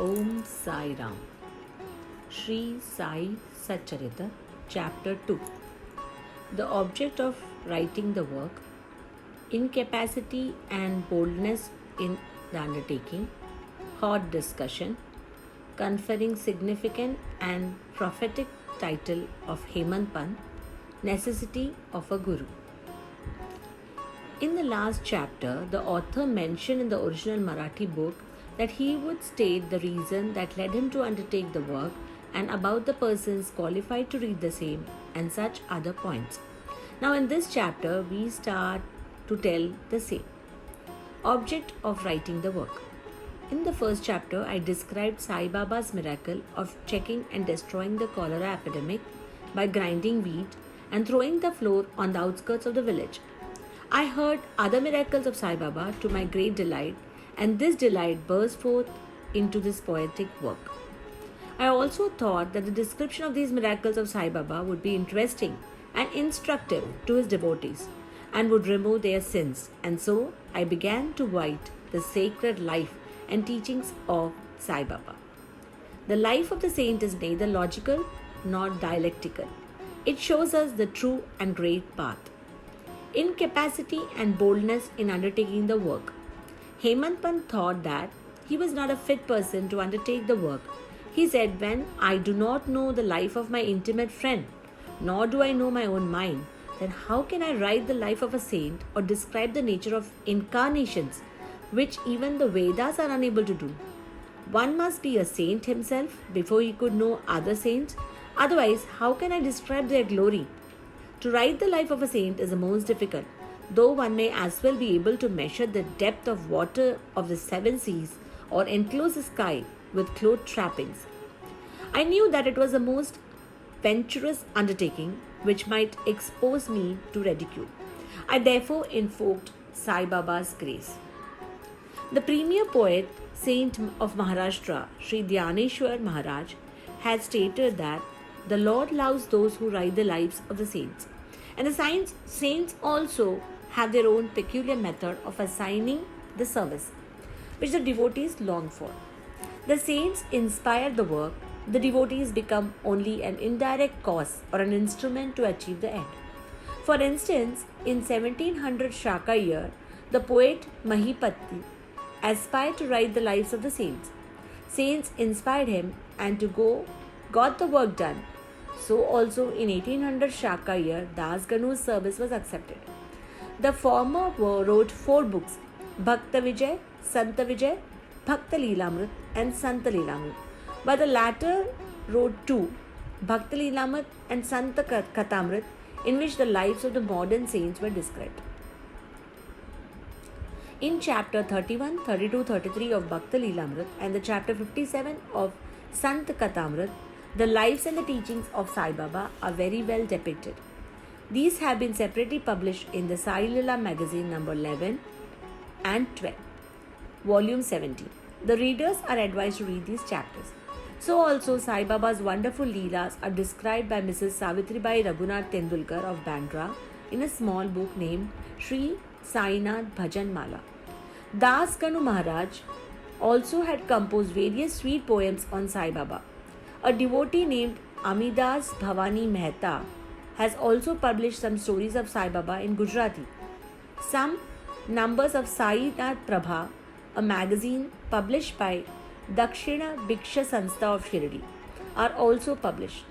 Om Sai Ram. Sri Sai Satcharita, Chapter 2. The object of writing the work, incapacity and boldness in the undertaking, hot discussion, conferring significant and prophetic title of Hemant Pant, necessity of a guru. In the last chapter, the author mentioned in the original Marathi book that he would state the reason that led him to undertake the work and about the persons qualified to read the same and such other points. Now, in this chapter, we start to tell the same. Object of writing the work. In the first chapter, I described Sai Baba's miracle of checking and destroying the cholera epidemic by grinding wheat and throwing the flour on the outskirts of the village. I heard other miracles of Sai Baba to my great delight, and this delight burst forth into this poetic work. I also thought that the description of these miracles of Sai Baba would be interesting and instructive to his devotees and would remove their sins, and so I began to write the sacred life and teachings of Sai Baba. The life of the saint is neither logical nor dialectical. It shows us the true and great path. Incapacity and boldness in undertaking the work. Hemant Pant thought that he was not a fit person to undertake the work. He said, when I do not know the life of my intimate friend, nor do I know my own mind, then how can I write the life of a saint or describe the nature of incarnations, which even the Vedas are unable to do? One must be a saint himself before he could know other saints. Otherwise, how can I describe their glory? To write the life of a saint is the most difficult, though one may as well be able to measure the depth of water of the seven seas or enclose the sky with cloth trappings. I knew that it was a most venturous undertaking which might expose me to ridicule. I therefore invoked Sai Baba's grace. The premier poet, saint of Maharashtra, Sri Dhyaneshwar Maharaj, had stated that the Lord loves those who write the lives of the saints. And the saints also have their own peculiar method of assigning the service, which the devotees long for. The saints inspire the work, the devotees become only an indirect cause or an instrument to achieve the end. For instance, in 1700 Shaka year, the poet Mahipati aspired to write the lives of the saints. Saints inspired him and got the work done. So also in 1800 Shaka year, Das Ganu's service was accepted. The former wrote 4 books, Bhakta Vijay, Santa Vijay, Bhakta Leelamrit and Santa Leelamrit, but the latter wrote 2, Bhakta Leelamrit and Santa Kathamrit, in which the lives of the modern saints were described. In chapter 31, 32, 33 of Bhakta Leelamrit and the chapter 57 of Sant Kathamrit, the lives and the teachings of Sai Baba are very well depicted. These have been separately published in the Sai Lila magazine number 11 and 12, volume 17. The readers are advised to read these chapters. So also Sai Baba's wonderful Leelas are described by Mrs. Savitribai Raghunath Tendulkar of Bandra in a small book named Sri Sainath Bhajan Mala. Das Ganu Maharaj also had composed various sweet poems on Sai Baba. A devotee named Amidas Bhavani Mehta has also published some stories of Sai Baba in Gujarati. Some numbers of Sai Nath Prabha, a magazine published by Dakshina Bhiksha Sanstha of Shirdi, are also published.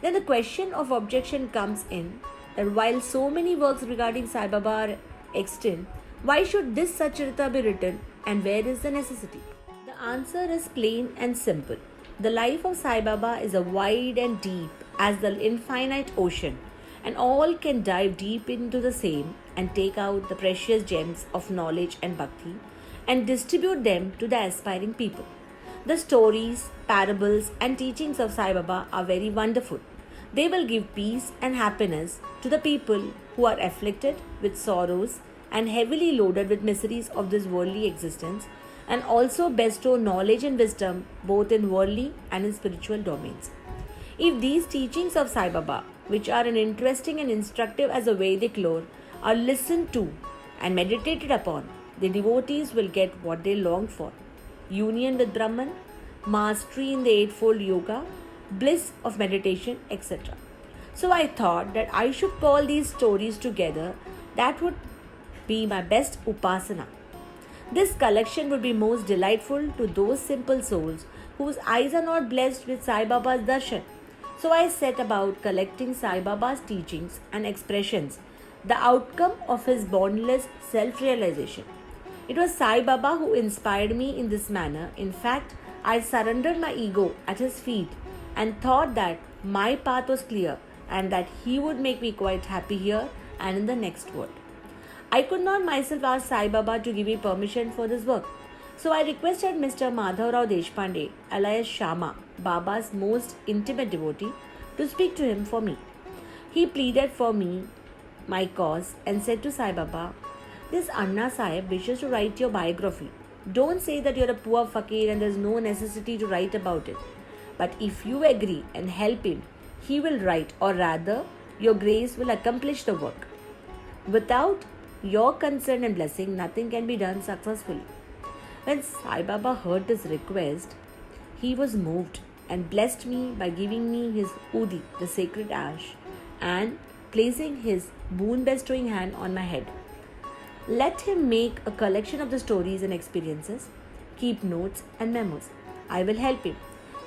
Then the question of objection comes in that while so many works regarding Sai Baba are extant, why should this Satcharita be written and where is the necessity? The answer is plain and simple. The life of Sai Baba is as wide and deep as the infinite ocean, and all can dive deep into the same and take out the precious gems of knowledge and bhakti and distribute them to the aspiring people. The stories, parables, and teachings of Sai Baba are very wonderful. They will give peace and happiness to the people who are afflicted with sorrows and heavily loaded with miseries of this worldly existence, and also bestow knowledge and wisdom both in worldly and in spiritual domains. If these teachings of Sai Baba, which are an interesting and instructive as a Vedic lore, are listened to and meditated upon, the devotees will get what they long for: union with Brahman, mastery in the Eightfold Yoga, bliss of meditation, etc. So I thought that I should call these stories together. That would be my best upasana. This collection would be most delightful to those simple souls whose eyes are not blessed with Sai Baba's darshan. So I set about collecting Sai Baba's teachings and expressions, the outcome of his boundless self realization. It was Sai Baba who inspired me in this manner. In fact, I surrendered my ego at his feet and thought that my path was clear and that he would make me quite happy here and in the next world. I could not myself ask Sai Baba to give me permission for this work. So I requested Mr. Madhav Rao Deshpande, alias Shama, Baba's most intimate devotee, to speak to him for me. He pleaded for me, my cause, and said to Sai Baba, "This Anna Sahib wishes to write your biography. Don't say that you're a poor fakir and there's no necessity to write about it. But if you agree and help him, he will write, or rather, your grace will accomplish the work. Without your consent and blessing, nothing can be done successfully." When Sai Baba heard this request, he was moved and blessed me by giving me his udi, the sacred ash, and placing his boon bestowing hand on my head. Let him make a collection of the stories and experiences, keep notes and memos. I will help him.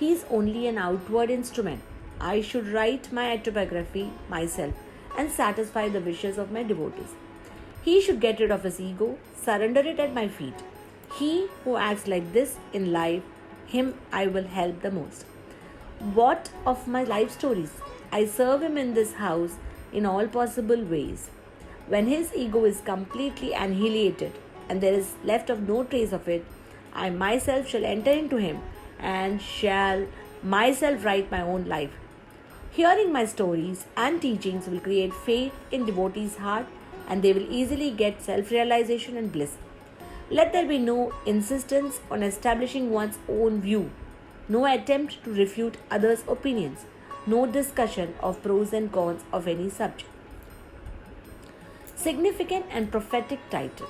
He is only an outward instrument. I should write my autobiography myself and satisfy the wishes of my devotees. He should get rid of his ego, surrender it at my feet. He who acts like this in life, him I will help the most. What of my life stories? I serve him in this house in all possible ways. When his ego is completely annihilated and there is left of no trace of it, I myself shall enter into him and shall myself write my own life. Hearing my stories and teachings will create faith in devotees' heart and they will easily get self-realization and bliss. Let there be no insistence on establishing one's own view, no attempt to refute others' opinions, no discussion of pros and cons of any subject. Significant and prophetic title.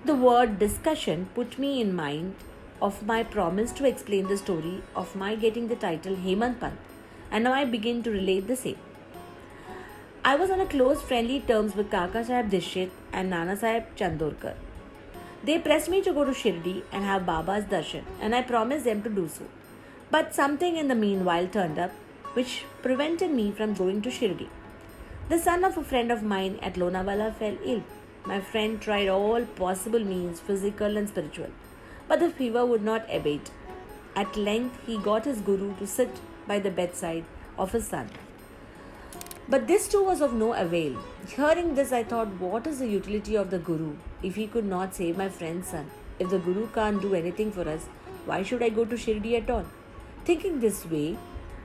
The word discussion put me in mind of my promise to explain the story of my getting the title Hemant Pant, and now I begin to relate the same. I was on a close friendly terms with Kaka Sahib Dishit and Nana Sahib Chandorkar. They pressed me to go to Shirdi and have Baba's darshan, and I promised them to do so. But something in the meanwhile turned up which prevented me from going to Shirdi. The son of a friend of mine at Lonavala fell ill. My friend tried all possible means, physical and spiritual, but the fever would not abate. At length, he got his guru to sit by the bedside of his son. But this too was of no avail. Hearing this, I thought, what is the utility of the guru if he could not save my friend's son? If the guru can't do anything for us, why should I go to Shirdi at all? Thinking this way,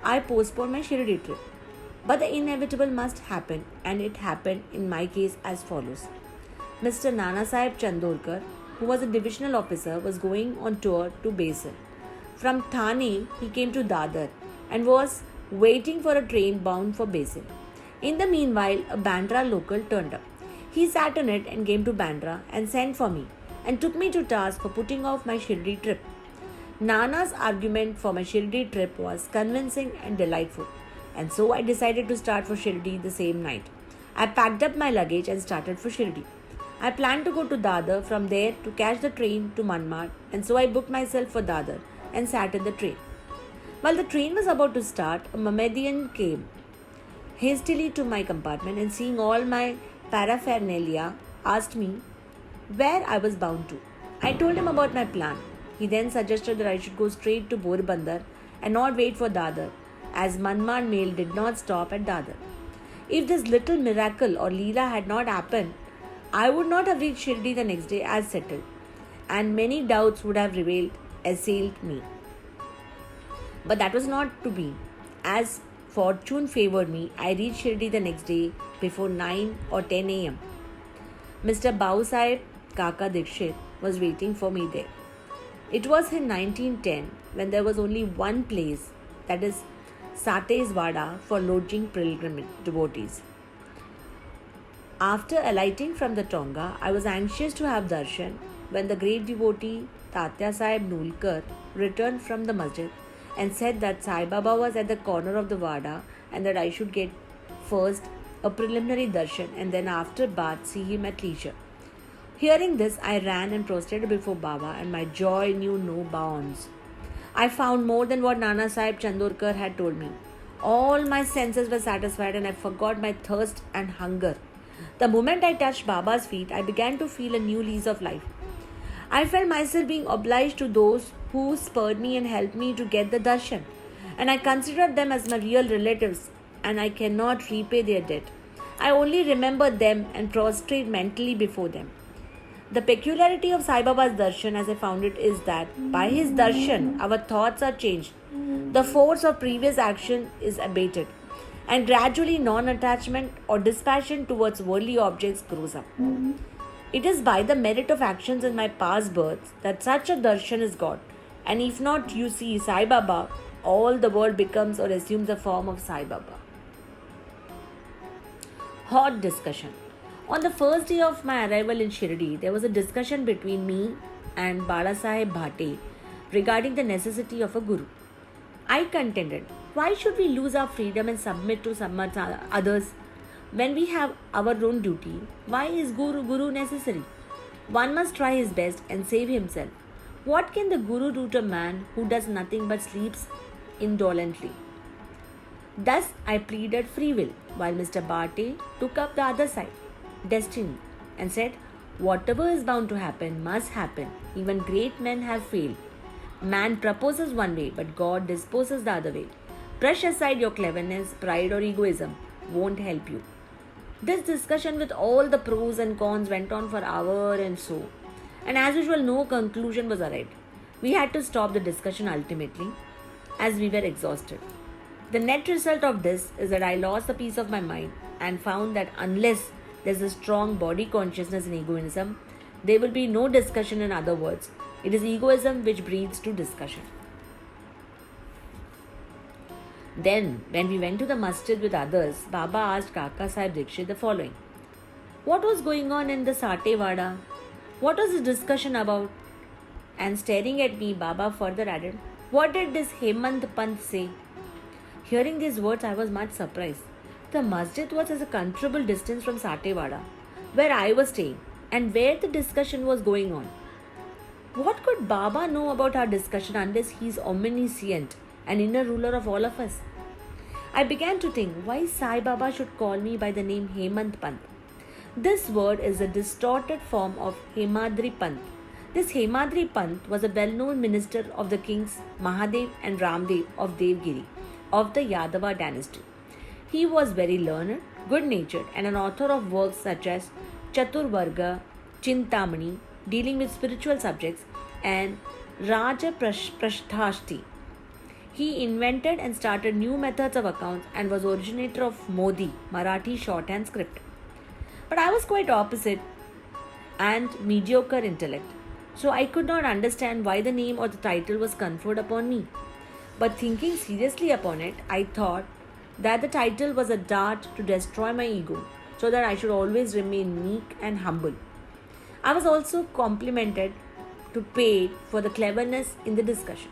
I postponed my Shirdi trip. But the inevitable must happen, and it happened in my case as follows. Mr. Nana Sahib Chandorkar, who was a divisional officer, was going on tour to Basin. From Thane, he came to Dadar and was waiting for a train bound for Basin. In the meanwhile, a Bandra local turned up. He sat on it and came to Bandra and sent for me and took me to task for putting off my Shirdi trip. Nana's argument for my Shirdi trip was convincing and delightful, and so I decided to start for Shirdi the same night. I packed up my luggage and started for Shirdi. I planned to go to Dadar, from there to catch the train to Manmad, and so I booked myself for Dadar and sat in the train. While the train was about to start, a Mohammedan came hastily to my compartment and, seeing all my paraphernalia, asked me where I was bound to. I told him about my plan. He then suggested that I should go straight to Porbandar and not wait for Dadar, as Manmad mail did not stop at Dadar. If this little miracle or Leela had not happened, I would not have reached Shirdi the next day as settled, and many doubts would have assailed me. But that was not to be. As fortune favored me, I reached Shirdi the next day before 9 or 10 a.m. Mr. Bau Sahib Kaka Dikshit was waiting for me there. It was in 1910, when there was only one place, that is Sate's Wada, for lodging pilgrim devotees. After alighting from the Tonga, I was anxious to have darshan when the great devotee Tatya Sahib Nulkar returned from the masjid and said that Sai Baba was at the corner of the Wada and that I should get first a preliminary darshan and then after bath see him at leisure. Hearing this, I ran and prostrated before Baba and my joy knew no bounds. I found more than what Nana Sahib Chandorkar had told me. All my senses were satisfied and I forgot my thirst and hunger. The moment I touched Baba's feet, I began to feel a new lease of life. I felt myself being obliged to those who spurred me and helped me to get the darshan, and I considered them as my real relatives, and I cannot repay their debt. I only remember them and prostrate mentally before them. The peculiarity of Sai Baba's darshan, as I found it, is that by his darshan, our thoughts are changed. The force of previous action is abated, and gradually non-attachment or dispassion towards worldly objects grows up. It is by the merit of actions in my past births that such a darshan is got, and if not, you see Sai Baba, all the world becomes or assumes the form of Sai Baba. Hot discussion. On the first day of my arrival in Shirdi, there was a discussion between me and Balasaheb Bhate regarding the necessity of a guru. I contended, why should we lose our freedom and submit to some others when we have our own duty? Why is guru necessary? One must try his best and save himself. What can the guru do to a man who does nothing but sleeps indolently? Thus I pleaded free will, while Mr. Bhate took up the other side, destiny, and said, whatever is bound to happen must happen. Even great men have failed. Man proposes one way, but God disposes the other way. Brush aside your cleverness, pride, or egoism. Won't help you. This discussion with all the pros and cons went on for hours and so, and as usual, no conclusion was arrived. We had to stop the discussion ultimately, as we were exhausted. The net result of this is that I lost a piece of my mind and found that unless there is a strong body consciousness in egoism, there will be no discussion. In other words, it is egoism which breeds to discussion. Then, when we went to the masjid with others, Baba asked Kaka Sahib Dikshit the following. What was going on in the Sate Wada? What was the discussion about? And staring at me, Baba further added, what did this Hemant Pant say? Hearing these words, I was much surprised. The masjid was at a considerable distance from Sate Wada, where I was staying, and where the discussion was going on. What could Baba know about our discussion unless he is omniscient and inner ruler of all of us? I began to think why Sai Baba should call me by the name Hemant Pant. This word is a distorted form of Hemadri Pant. This Hemadri Pant was a well-known minister of the kings Mahadev and Ramdev of Devgiri of the Yadava dynasty. He was very learned, good-natured, and an author of works such as Chaturvarga, Chintamani, dealing with spiritual subjects, and Raja Prasthashti. He invented and started new methods of accounts and was originator of Modi, Marathi shorthand script. But I was quite opposite and mediocre intellect, so I could not understand why the name or the title was conferred upon me. But thinking seriously upon it, I thought that the title was a dart to destroy my ego, so that I should always remain meek and humble. I was also complimented to pay for the cleverness in the discussion.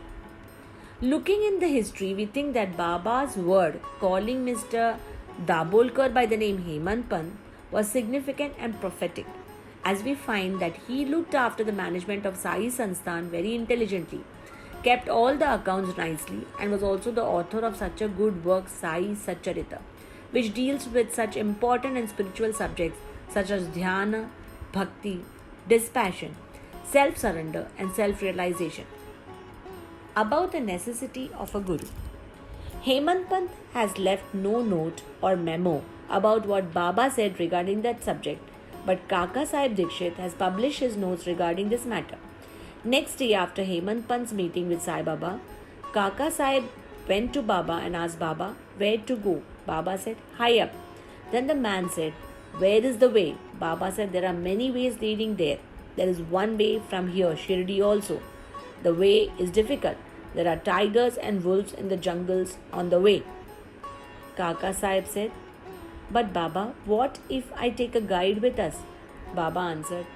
Looking in the history, we think that Baba's word calling Mr. Dabolkar by the name Hemant Pant was significant and prophetic, as we find that he looked after the management of Sai Sansthan very intelligently, kept all the accounts nicely, and was also the author of such a good work, Sai Satcharita, which deals with such important and spiritual subjects such as dhyana, bhakti, dispassion, self-surrender, and self-realization. About the necessity of a guru. Hemant Pant has left no note or memo about what Baba said regarding that subject, but Kaka Sahib Dikshit has published his notes regarding this matter. Next day after Hemant Pant's meeting with Sai Baba, Kaka Sahib went to Baba and asked Baba where to go. Baba said, high up. Then the man said, where is the way? Baba said, there are many ways leading there. There is one way from here, Shirdi also. The way is difficult. There are tigers and wolves in the jungles on the way. Kaka Sahib said, but Baba, what if I take a guide with us? Baba answered,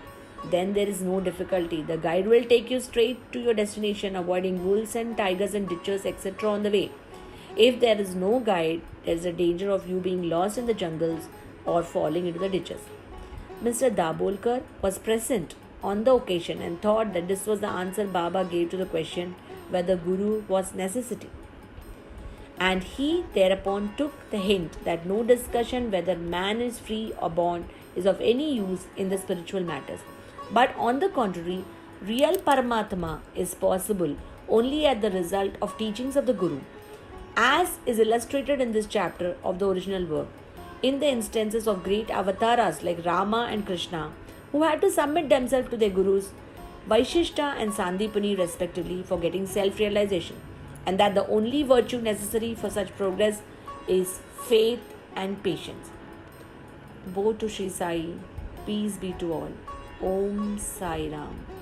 then there is no difficulty. The guide will take you straight to your destination, avoiding wolves and tigers and ditches, etc. on the way. If there is no guide, there is a danger of you being lost in the jungles or falling into the ditches. Mr. Dabolkar was present on the occasion and thought that this was the answer Baba gave to the question whether Guru was necessity. And he thereupon took the hint that no discussion whether man is free or born is of any use in the spiritual matters. But on the contrary, real Paramatma is possible only as the result of teachings of the Guru, as is illustrated in this chapter of the original work, in the instances of great avatars like Rama and Krishna, who had to submit themselves to their gurus, Vaishishta and Sandipani respectively, for getting self-realization, and that the only virtue necessary for such progress is faith and patience. Woe to Sri Sai, peace be to all. Om Sai Ram.